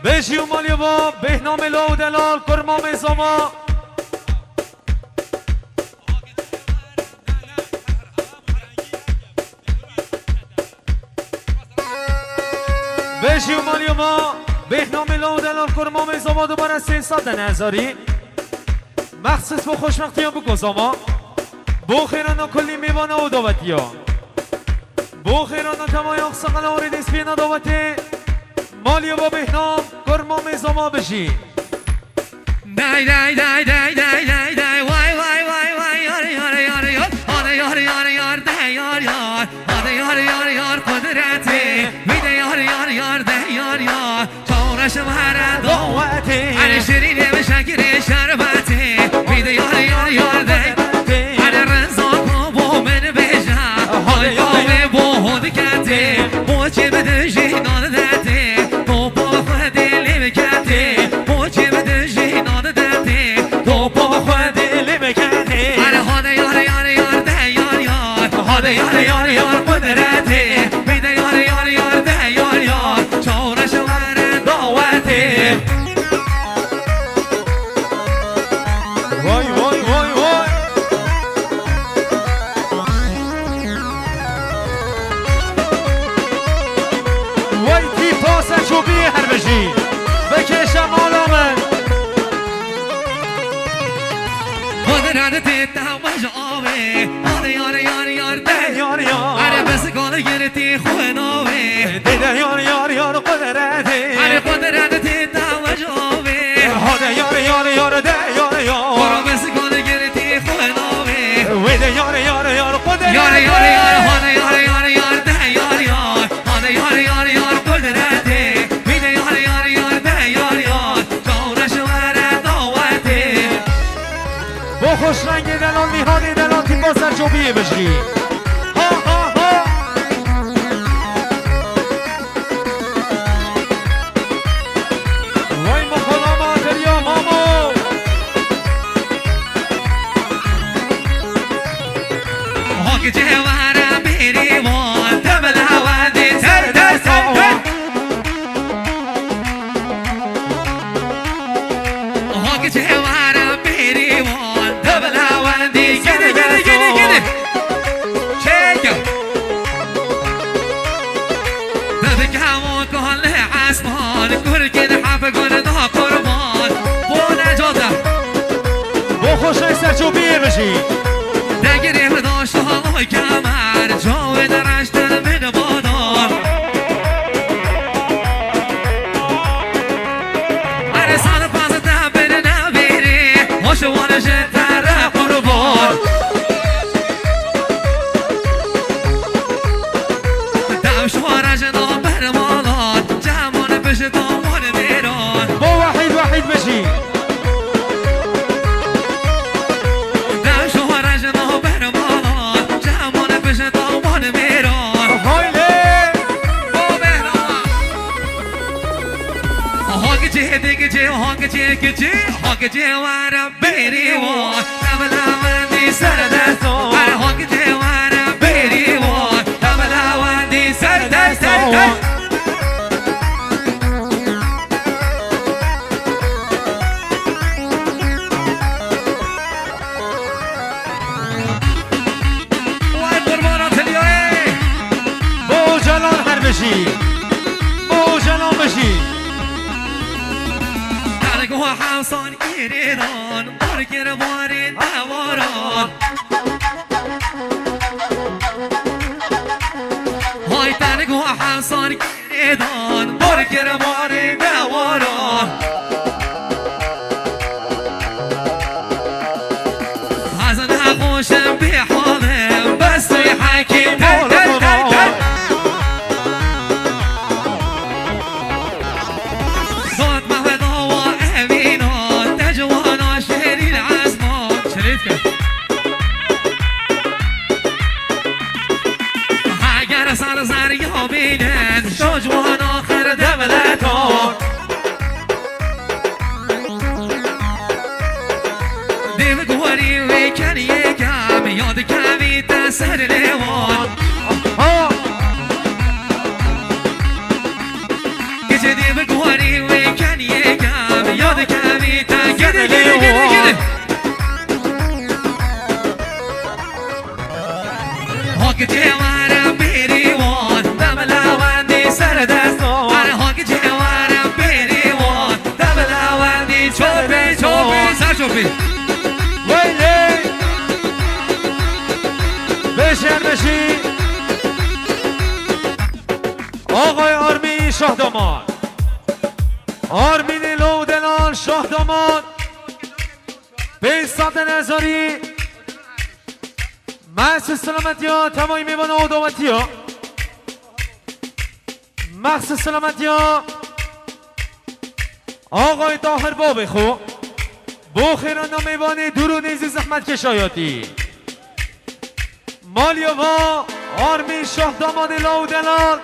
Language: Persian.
بشی و مالی با بهنام لو دلال کرمام زما بشی و مالی با بهنام لو دلال کرمام زما دوباره 300 نظری مخصوص با خوشمختی ها بگو زما بو خیران کلی میوانه و داوتی ها بو خیران تمای اقصاقل آرید اسپینا داوتی مالی با بهنام کرمام زما بشی دای دای دای دای دای دای دای وای وای وای وای یار یار یار یار آره یار یار یار ده یار یار آره یار یار یار قدرتی میده یار یار یار ده یار یار تورش مهر دعوتی علی شیرین بشکر شربتی میده یار یار یار ده علی رضا بابا من بجا های آوه بود کتی موچه بده جهنان داده بابا خود لی بکتی موچه بده جهنان داده بابا خود لی بکتی علی هاده یار یار یار ده یار یار هاده یار یار یار قدرتی میده یار یار یار ده یار یار چورش ور دعوتی وای وای وای وای وای تی پاسه چوبی هر بشی بکشم آلامن قدرتی تماش آوه هاده یار یار یار ده یار یار علی بس گل گرتی خوه نوه دیده یار یار یار قدرتی علی قدرتی تماش آوه هاده یار یار یار ده یار یار برو بس گل گرتی خوه نوه ویده یار یار یار قدرتی یار یار یار هاده یار یار یار ده یار یار هاده یار یار یار قدرتی میده یار یار یار ده یار یار جورش ور دعوتی با خوش رنگ دلال میهانی دلال تی با سرچوبیه بشی ها ها ها وای مخلاما دریا مامو هاک جوهر بریوان تبل هوادی تر در سر هاک جوهر بریوان تبل هوادی گده گده گده گده بشی نگیریم داشت های کمر جاوی درشت من بادار هر سال پاس دبیر نبیری هاشوان جتر قربان دمشوار جناب برمالان جمعان بشه دامان میران با وحید بشی هاگ جوارم بری و تبلاوندی سر دستان هاگ جوارم بری و تبلاوندی سر دستان وای قربانات الیوه با جلال هر بشی با جلال بشی و حسان ایریدان برگر بارین دواران های تنگ و حسان ایریدان برگر بارین دواران حسن حقوشم بی حالم بس توی حکیم جوان آخر دولتان دیو گواری ویکن یکم یاد کمی تسر لیوان گچه دیو گواری ویکن یکم یاد کمی تسر لیوان حق جوارم بیریوان دملاوندی سر دستان حق جوارم بیریوان دملاوندی چوبی سر چوبی ویلی بشن بشی آقای آرمین شاه داماد آرمین لودلال شاه داماد بیستاد نظاری مخصوص سلامتی ها تمامی میبانه و دامتی ها مخصوص سلامتی ها آقای طاهر باب خو بخیران میبانه درو نیزی زحمت کشایاتی مالیا و آرمین شاه داماد لودلال